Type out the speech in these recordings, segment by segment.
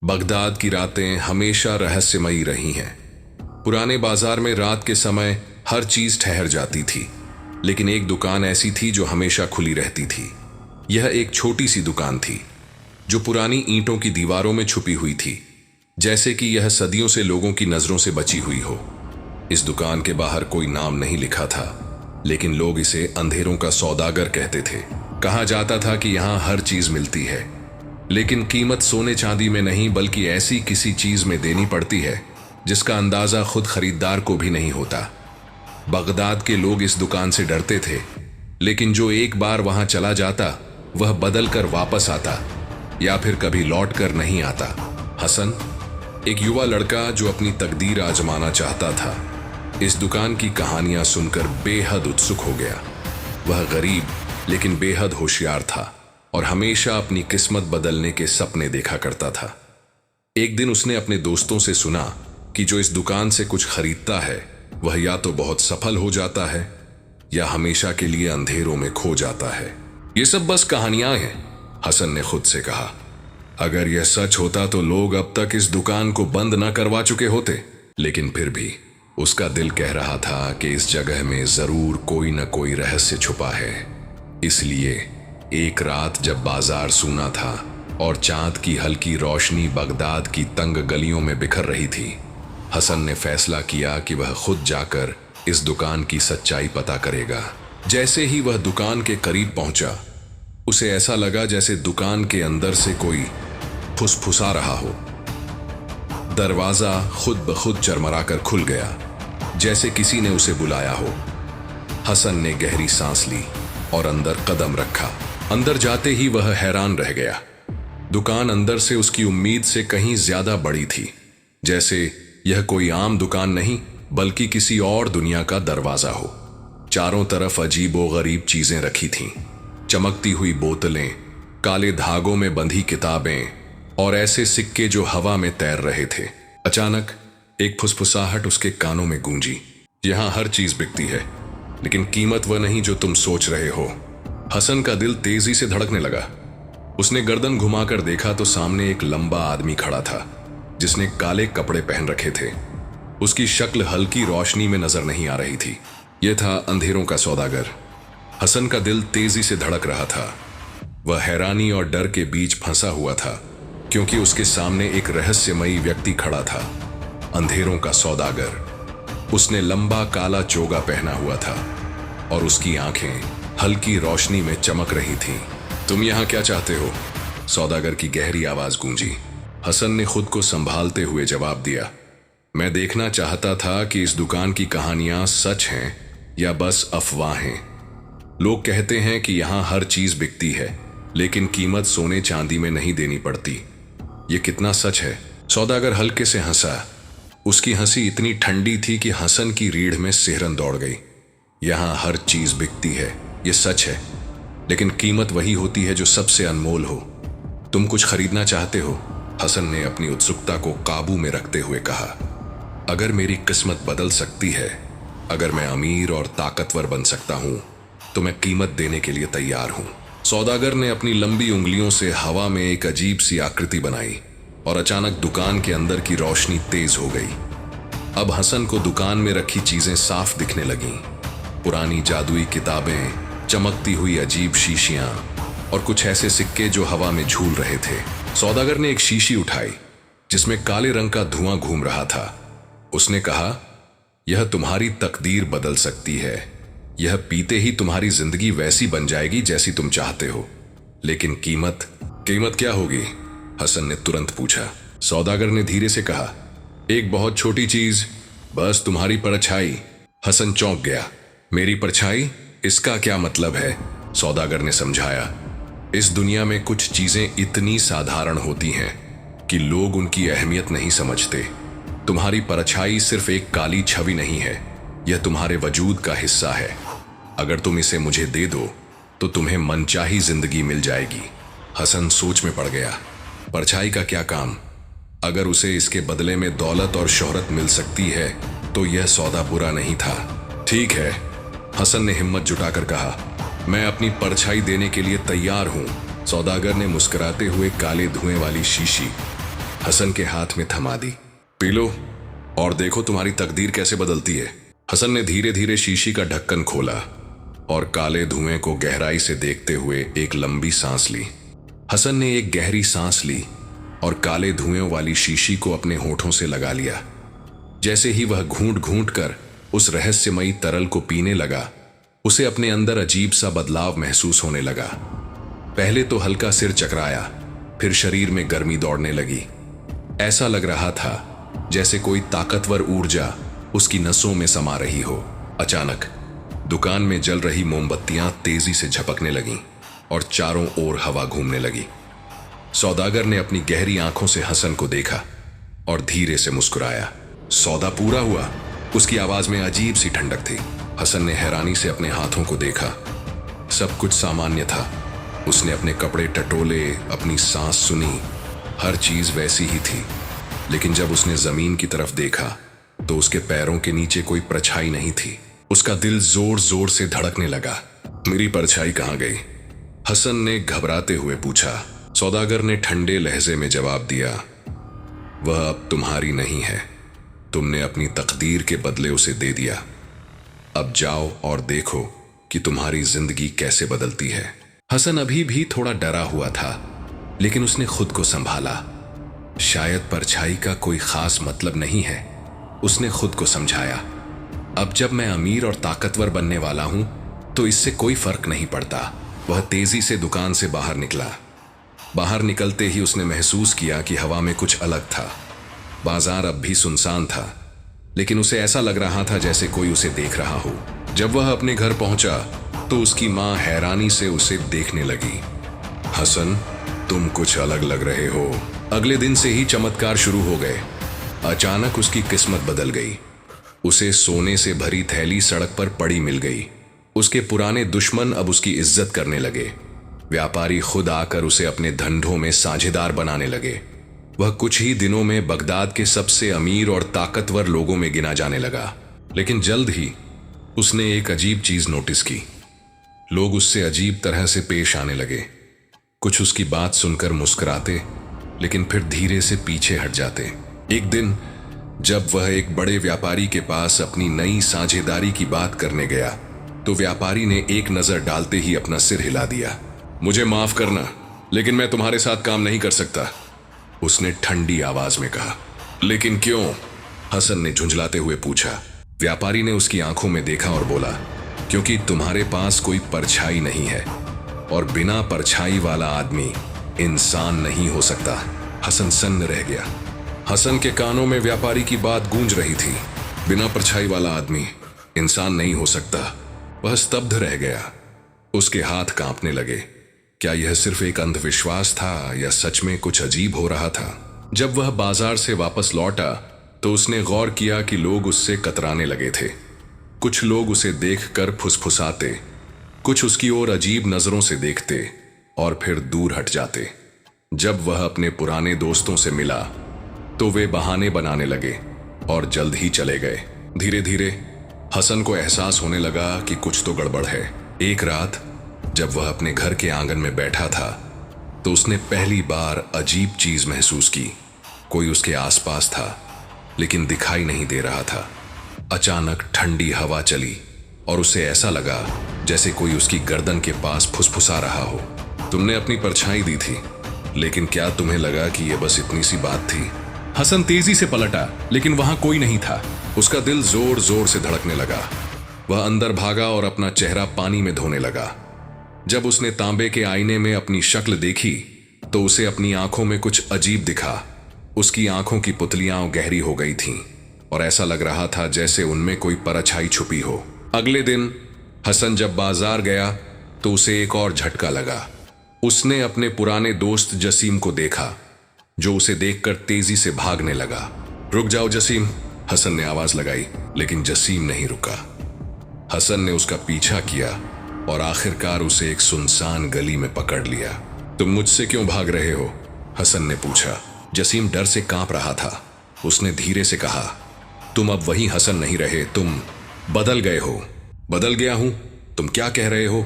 Baghdad की रातें हमेशा रहस्यमयी रही हैं। पुराने बाजार में रात के समय हर चीज ठहर जाती थी, लेकिन एक दुकान ऐसी थी जो हमेशा खुली रहती थी। यह एक छोटी सी दुकान थी जो पुरानी ईंटों की दीवारों में छुपी हुई थी, जैसे कि यह सदियों से लोगों की नजरों से बची हुई हो। इस दुकान के बाहर कोई नाम नहीं लिखा था, लेकिन लोग इसे अंधेरों का सौदागर कहते थे। कहा जाता था कि यहाँ हर चीज मिलती है, लेकिन कीमत सोने चांदी में नहीं बल्कि ऐसी किसी चीज में देनी पड़ती है जिसका अंदाजा खुद खरीदार को भी नहीं होता। बगदाद के लोग इस दुकान से डरते थे, लेकिन जो एक बार वहां चला जाता वह बदल कर वापस आता या फिर कभी लौट कर नहीं आता। हसन, एक युवा लड़का जो अपनी तकदीर आजमाना चाहता था, इस दुकान की कहानियां सुनकर बेहद उत्सुक हो गया। वह गरीब लेकिन बेहद होशियार था और हमेशा अपनी किस्मत बदलने के सपने देखा करता था। एक दिन उसने अपने दोस्तों से सुना कि जो इस दुकान से कुछ खरीदता है वह या तो बहुत सफल हो जाता है या हमेशा के लिए अंधेरों में खो जाता है। ये सब बस कहानियां हैं, हसन ने खुद से कहा। अगर यह सच होता तो लोग अब तक इस दुकान को बंद न करवा चुके होते। लेकिन फिर भी उसका दिल कह रहा था कि इस जगह में जरूर कोई न कोई रहस्य छुपा है। इसलिए एक रात जब बाजार सूना था और चांद की हल्की रोशनी बगदाद की तंग गलियों में बिखर रही थी, हसन ने फैसला किया कि वह खुद जाकर इस दुकान की सच्चाई पता करेगा। जैसे ही वह दुकान के करीब पहुंचा, उसे ऐसा लगा जैसे दुकान के अंदर से कोई फुसफुसा रहा हो। दरवाजा खुद ब खुद चरमराकर खुल गया, जैसे किसी ने उसे बुलाया हो। हसन ने गहरी सांस ली और अंदर कदम रखा। अंदर जाते ही वह हैरान रह गया। दुकान अंदर से उसकी उम्मीद से कहीं ज्यादा बड़ी थी, जैसे यह कोई आम दुकान नहीं बल्कि किसी और दुनिया का दरवाजा हो। चारों तरफ अजीबो गरीब चीजें रखी थीं, चमकती हुई बोतलें, काले धागों में बंधी किताबें और ऐसे सिक्के जो हवा में तैर रहे थे। अचानक एक फुसफुसाहट उसके कानों में गूंजी। यहां हर चीज बिकती है, लेकिन कीमत वह नहीं जो तुम सोच रहे हो। हसन का दिल तेजी से धड़कने लगा। उसने गर्दन घुमाकर देखा तो सामने एक लंबा आदमी खड़ा था जिसने काले कपड़े पहन रखे थे। उसकी शक्ल हल्की रोशनी में नजर नहीं आ रही थी। यह था अंधेरों का सौदागर। हसन का दिल तेजी से धड़क रहा था। वह हैरानी और डर के बीच फंसा हुआ था, क्योंकि उसके सामने एक रहस्यमयी व्यक्ति खड़ा था, अंधेरों का सौदागर। उसने लंबा काला चोगा पहना हुआ था और उसकी आंखें हल्की रोशनी में चमक रही थीं। तुम यहां क्या चाहते हो? सौदागर की गहरी आवाज गूंजी। हसन ने खुद को संभालते हुए जवाब दिया, मैं देखना चाहता था कि इस दुकान की कहानियां सच हैं या बस अफवाहें। लोग कहते हैं कि यहां हर चीज बिकती है, लेकिन कीमत सोने चांदी में नहीं देनी पड़ती। ये कितना सच है? सौदागर हल्के से हंसा। उसकी हंसी इतनी ठंडी थी कि हसन की रीढ़ में सिहरन दौड़ गई। यहां हर चीज बिकती है, ये सच है, लेकिन कीमत वही होती है जो सबसे अनमोल हो। तुम कुछ खरीदना चाहते हो? हसन ने अपनी उत्सुकता को काबू में रखते हुए कहा। अगर मेरी किस्मत बदल सकती है, अगर मैं अमीर और ताकतवर बन सकता हूं, तो मैं कीमत देने के लिए तैयार हूं। सौदागर ने अपनी लंबी उंगलियों से हवा में एक अजीब सी आकृति बनाई और अचानक दुकान के अंदर की रोशनी तेज हो गई। अब हसन को दुकान में रखी चीजें साफ दिखने लगीं। पुरानी जादुई किताबें, चमकती हुई अजीब शीशियां और कुछ ऐसे सिक्के जो हवा में झूल रहे थे। सौदागर ने एक शीशी उठाई जिसमें काले रंग का धुआं घूम रहा था। उसने कहा, यह तुम्हारी तकदीर बदल सकती है। यह पीते ही तुम्हारी जिंदगी वैसी बन जाएगी जैसी तुम चाहते हो। लेकिन कीमत क्या होगी? हसन ने तुरंत पूछा। सौदागर ने धीरे से कहा, एक बहुत छोटी चीज, बस तुम्हारी परछाई। हसन चौंक गया। मेरी परछाई? इसका क्या मतलब है? सौदागर ने समझाया, इस दुनिया में कुछ चीजें इतनी साधारण होती हैं कि लोग उनकी अहमियत नहीं समझते। तुम्हारी परछाई सिर्फ एक काली छवि नहीं है, यह तुम्हारे वजूद का हिस्सा है। अगर तुम इसे मुझे दे दो तो तुम्हें मनचाही जिंदगी मिल जाएगी। हसन सोच में पड़ गया। परछाई का क्या काम? अगर उसे इसके बदले में दौलत और शोहरत मिल सकती है तो यह सौदा बुरा नहीं था। ठीक है, हसन ने हिम्मत जुटाकर कहा, मैं अपनी परछाई देने के लिए तैयार हूं। सौदागर ने मुस्कुराते हुए काले धुएं वाली शीशी हसन के हाथ में थमा दी। पी लो और देखो तुम्हारी तकदीर कैसे बदलती है। हसन ने धीरे धीरे शीशी का ढक्कन खोला और काले धुएं को गहराई से देखते हुए एक लंबी सांस ली। हसन ने एक गहरी सांस ली और काले धुएं वाली शीशी को अपने होठों से लगा लिया। जैसे ही वह घूंट घूंट कर उस रहस्यमयी तरल को पीने लगा, उसे अपने अंदर अजीब सा बदलाव महसूस होने लगा। पहले तो हल्का सिर चकराया, फिर शरीर में गर्मी दौड़ने लगी। ऐसा लग रहा था जैसे कोई ताकतवर ऊर्जा उसकी नसों में समा रही हो। अचानक दुकान में जल रही मोमबत्तियां तेजी से झपकने लगीं और चारों ओर हवा घूमने लगी। सौदागर ने अपनी गहरी आंखों से हसन को देखा और धीरे से मुस्कुराया। सौदा पूरा हुआ। उसकी आवाज में अजीब सी ठंडक थी। हसन ने हैरानी से अपने हाथों को देखा। सब कुछ सामान्य था। उसने अपने कपड़े टटोले, अपनी सांस सुनी, हर चीज वैसी ही थी। लेकिन जब उसने जमीन की तरफ देखा तो उसके पैरों के नीचे कोई परछाई नहीं थी। उसका दिल जोर जोर से धड़कने लगा। मेरी परछाई कहाँ गई? हसन ने घबराते हुए पूछा। सौदागर ने ठंडे लहजे में जवाब दिया, वह अब तुम्हारी नहीं है। तुमने अपनी तकदीर के बदले उसे दे दिया। अब जाओ और देखो कि तुम्हारी जिंदगी कैसे बदलती है। हसन अभी भी थोड़ा डरा हुआ था, लेकिन उसने खुद को संभाला। शायद परछाई का कोई खास मतलब नहीं है, उसने खुद को समझाया। अब जब मैं अमीर और ताकतवर बनने वाला हूं तो इससे कोई फर्क नहीं पड़ता। वह तेजी से दुकान से बाहर निकला। बाहर निकलते ही उसने महसूस किया कि हवा में कुछ अलग था। बाजार अब भी सुनसान था, लेकिन उसे ऐसा लग रहा था जैसे कोई उसे देख रहा हो। जब वह अपने घर पहुंचा तो उसकी मां हैरानी से उसे देखने लगी। हसन, तुम कुछ अलग लग रहे हो। अगले दिन से ही चमत्कार शुरू हो गए। अचानक उसकी किस्मत बदल गई। उसे सोने से भरी थैली सड़क पर पड़ी मिल गई। उसके पुराने दुश्मन अब उसकी इज्जत करने लगे। व्यापारी खुद आकर उसे अपने धंधों में साझेदार बनाने लगे। वह कुछ ही दिनों में बगदाद के सबसे अमीर और ताकतवर लोगों में गिना जाने लगा। लेकिन जल्द ही उसने एक अजीब चीज नोटिस की। लोग उससे अजीब तरह से पेश आने लगे। कुछ उसकी बात सुनकर मुस्कुराते, लेकिन फिर धीरे से पीछे हट जाते। एक दिन जब वह एक बड़े व्यापारी के पास अपनी नई साझेदारी की बात करने गया तो व्यापारी ने एक नजर डालते ही अपना सिर हिला दिया। मुझे माफ करना, लेकिन मैं तुम्हारे साथ काम नहीं कर सकता, उसने ठंडी आवाज में कहा। लेकिन क्यों? हसन ने झुंझलाते हुए पूछा। व्यापारी ने उसकी आंखों में देखा और बोला, क्योंकि तुम्हारे पास कोई परछाई नहीं है और बिना परछाई वाला आदमी इंसान नहीं हो सकता। हसन सन्न रह गया। हसन के कानों में व्यापारी की बात गूंज रही थी। बिना परछाई वाला आदमी इंसान नहीं हो सकता। वह स्तब्ध रह गया। उसके हाथ कांपने लगे। क्या यह सिर्फ एक अंधविश्वास था या सच में कुछ अजीब हो रहा था? जब वह बाजार से वापस लौटा तो उसने गौर किया कि लोग उससे कतराने लगे थे। कुछ लोग उसे देखकर फुसफुसाते, कुछ उसकी ओर अजीब नजरों से देखते और फिर दूर हट जाते। जब वह अपने पुराने दोस्तों से मिला तो वे बहाने बनाने लगे और जल्द ही चले गए। धीरे धीरे हसन को एहसास होने लगा कि कुछ तो गड़बड़ है। एक रात जब वह अपने घर के आंगन में बैठा था तो उसने पहली बार अजीब चीज महसूस की। कोई उसके आसपास था, लेकिन दिखाई नहीं दे रहा था। अचानक ठंडी हवा चली और उसे ऐसा लगा जैसे कोई उसकी गर्दन के पास फुसफुसा रहा हो। तुमने अपनी परछाई दी थी, लेकिन क्या तुम्हें लगा कि यह बस इतनी सी बात थी? हसन तेजी से पलटा, लेकिन वहां कोई नहीं था। उसका दिल जोर जोर से धड़कने लगा। वह अंदर भागा और अपना चेहरा पानी में धोने लगा। जब उसने तांबे के आईने में अपनी शक्ल देखी तो उसे अपनी आंखों में कुछ अजीब दिखा। उसकी आंखों की पुतलियां गहरी हो गई थीं और ऐसा लग रहा था जैसे उनमें कोई परछाई छुपी हो। अगले दिन हसन जब बाजार गया तो उसे एक और झटका लगा। उसने अपने पुराने दोस्त जसीम को देखा, जो उसे देखकर तेजी से भागने लगा। रुक जाओ जसीम, हसन ने आवाज लगाई, लेकिन जसीम नहीं रुका। हसन ने उसका पीछा किया और आखिरकार उसे एक सुनसान गली में पकड़ लिया। तुम मुझसे क्यों भाग रहे हो? हसन ने पूछा। जसीम डर से कांप रहा था। उसने धीरे से कहा, तुम अब वही हसन नहीं रहे, तुम बदल गए हो। बदल गया हूं? तुम क्या कह रहे हो?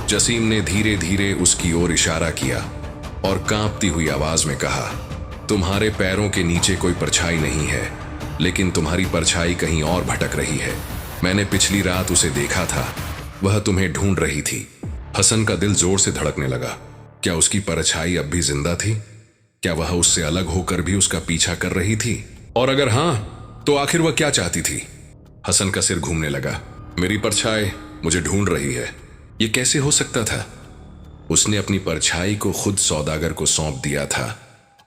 जसीम ने धीरे धीरे उसकी ओर इशारा किया और कांपती हुई आवाज में कहा, तुम्हारे पैरों के नीचे कोई परछाई नहीं है, लेकिन तुम्हारी परछाई कहीं और भटक रही है। मैंने पिछली रात उसे देखा था, वह तुम्हें ढूंढ रही थी। हसन का दिल जोर से धड़कने लगा। क्या उसकी परछाई अब भी जिंदा थी? क्या वह उससे अलग होकर भी उसका पीछा कर रही थी? और अगर हां, तो आखिर वह क्या चाहती थी? हसन का सिर घूमने लगा। मेरी परछाई मुझे ढूंढ रही है, ये कैसे हो सकता था? उसने अपनी परछाई को खुद सौदागर को सौंप दिया था,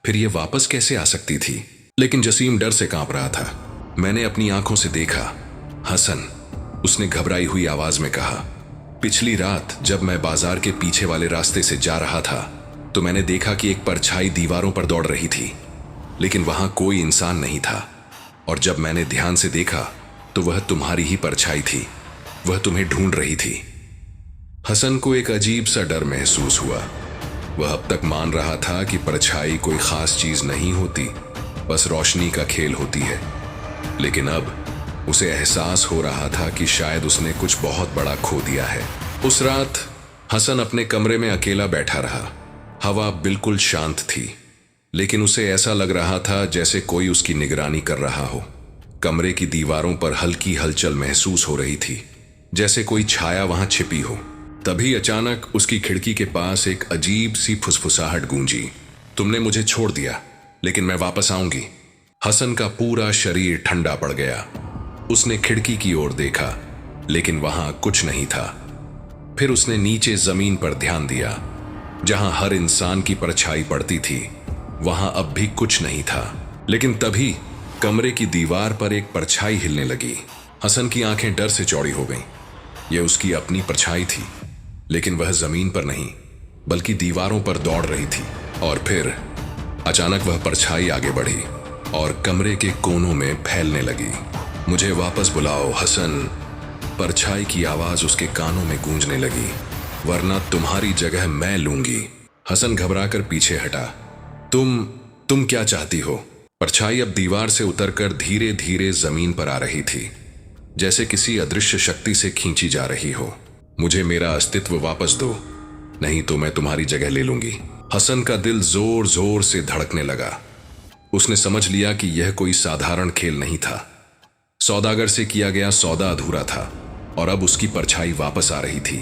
फिर यह वापस कैसे आ सकती थी? लेकिन जसीम डर से कांप रहा था। मैंने अपनी आंखों से देखा। हसन, उसने घबराई हुई आवाज में कहा, पिछली रात जब मैं बाजार के पीछे वाले रास्ते से जा रहा था तो मैंने देखा कि एक परछाई दीवारों पर दौड़ रही थी, लेकिन वहां कोई इंसान नहीं था। और जब मैंने ध्यान से देखा तो वह तुम्हारी ही परछाई थी, वह तुम्हें ढूंढ रही थी। हसन को एक अजीब सा डर महसूस हुआ। वह अब तक मान रहा था कि परछाई कोई खास चीज नहीं होती, बस रोशनी का खेल होती है। लेकिन अब उसे एहसास हो रहा था कि शायद उसने कुछ बहुत बड़ा खो दिया है। उस रात हसन अपने कमरे में अकेला बैठा रहा। हवा बिल्कुल शांत थी, लेकिन उसे ऐसा लग रहा था जैसे कोई उसकी निगरानी कर रहा हो। कमरे की दीवारों पर हल्की हलचल महसूस हो रही थी, जैसे कोई छाया वहां छिपी हो। तभी अचानक उसकी खिड़की के पास एक अजीब सी फुसफुसाहट गूंजी। तुमने मुझे छोड़ दिया, लेकिन मैं वापस आऊंगी। हसन का पूरा शरीर ठंडा पड़ गया। उसने खिड़की की ओर देखा, लेकिन वहां कुछ नहीं था। फिर उसने नीचे जमीन पर ध्यान दिया। जहां हर इंसान की परछाई पड़ती थी, वहां अब भी कुछ नहीं था। लेकिन तभी कमरे की दीवार पर एक परछाई हिलने लगी। हसन की आंखें डर से चौड़ी हो गईं। यह उसकी अपनी परछाई थी, लेकिन वह जमीन पर नहीं बल्कि दीवारों पर दौड़ रही थी। और फिर अचानक वह परछाई आगे बढ़ी और कमरे के कोनों में फैलने लगी। मुझे वापस बुलाओ हसन, परछाई की आवाज उसके कानों में गूंजने लगी, वरना तुम्हारी जगह मैं लूंगी। हसन घबराकर पीछे हटा। तुम क्या चाहती हो? परछाई अब दीवार से उतरकर धीरे धीरे जमीन पर आ रही थी, जैसे किसी अदृश्य शक्ति से खींची जा रही हो। मुझे मेरा अस्तित्व वापस दो, नहीं तो मैं तुम्हारी जगह ले लूंगी। हसन का दिल जोर जोर से धड़कने लगा। उसने समझ लिया कि यह कोई साधारण खेल नहीं था। सौदागर से किया गया सौदा अधूरा था और अब उसकी परछाई वापस आ रही थी।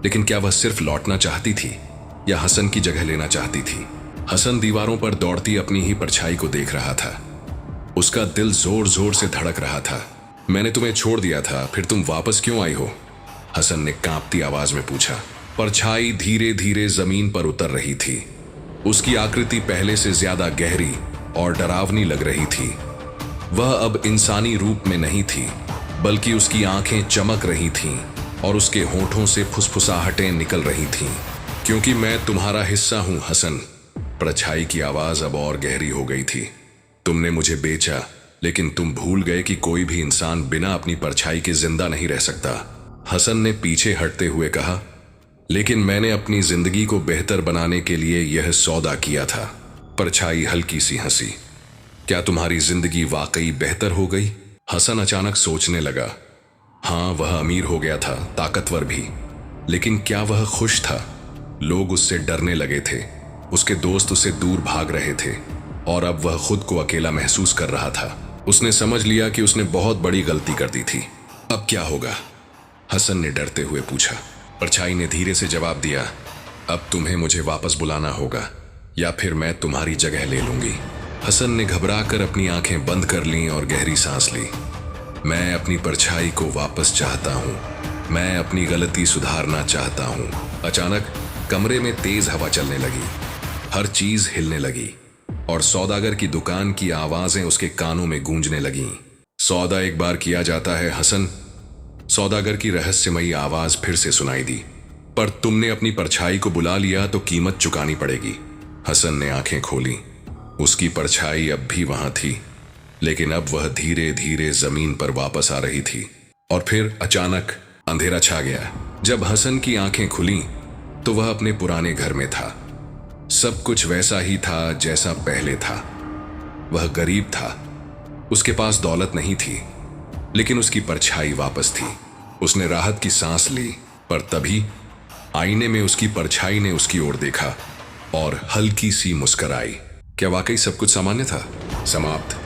लेकिन क्या वह सिर्फ लौटना चाहती थी या हसन की जगह लेना चाहती थी? हसन दीवारों पर दौड़ती अपनी ही परछाई को देख रहा था। उसका दिल जोर जोर से धड़क रहा था। मैंने तुम्हें छोड़ दिया था, फिर तुम वापस क्यों आई हो? हसन ने कांपती आवाज में पूछा। परछाई धीरे धीरे जमीन पर उतर रही थी। उसकी आकृति पहले से ज्यादा गहरी और डरावनी लग रही थी। वह अब इंसानी रूप में नहीं थी, बल्कि उसकी आंखें चमक रही थीं और उसके होठों से फुसफुसाहटें निकल रही थीं। क्योंकि मैं तुम्हारा हिस्सा हूं हसन। परछाई की आवाज अब और गहरी हो गई थी। तुमने मुझे बेचा, लेकिन तुम भूल गए कि कोई भी इंसान बिना अपनी परछाई के जिंदा नहीं रह सकता। हसन ने पीछे हटते हुए कहा, लेकिन मैंने अपनी जिंदगी को बेहतर बनाने के लिए यह सौदा किया था। परछाई हल्की सी हंसी। क्या तुम्हारी जिंदगी वाकई बेहतर हो गई? हसन अचानक सोचने लगा। हाँ, वह अमीर हो गया था, ताकतवर भी, लेकिन क्या वह खुश था? लोग उससे डरने लगे थे, उसके दोस्त उससे दूर भाग रहे थे और अब वह खुद को अकेला महसूस कर रहा था। उसने समझ लिया कि उसने बहुत बड़ी गलती कर दी थी। अब क्या होगा? हसन ने डरते हुए पूछा। परछाई ने धीरे से जवाब दिया, अब तुम्हें मुझे वापस बुलाना होगा या फिर मैं तुम्हारी जगह ले लूंगी। हसन ने घबराकर अपनी आंखें बंद कर लीं और गहरी सांस ली। मैं अपनी परछाई को वापस चाहता हूँ, मैं अपनी गलती सुधारना चाहता हूँ। अचानक कमरे में तेज हवा चलने लगी, हर चीज हिलने लगी और सौदागर की दुकान की आवाजें उसके कानों में गूंजने लगीं। सौदा एक बार किया जाता है हसन, सौदागर की रहस्यमयी आवाज फिर से सुनाई दी। पर तुमने अपनी परछाई को बुला लिया तो कीमत चुकानी पड़ेगी। हसन ने आंखें खोली। उसकी परछाई अब भी वहां थी, लेकिन अब वह धीरे धीरे जमीन पर वापस आ रही थी। और फिर अचानक अंधेरा छा गया। जब हसन की आंखें खुली तो वह अपने पुराने घर में था। सब कुछ वैसा ही था जैसा पहले था। वह गरीब था, उसके पास दौलत नहीं थी, लेकिन उसकी परछाई वापस थी। उसने राहत की सांस ली, पर तभी आईने में उसकी परछाई ने उसकी ओर देखा और हल्की सी मुस्कुराई। क्या वाकई सब कुछ सामान्य था? समाप्त।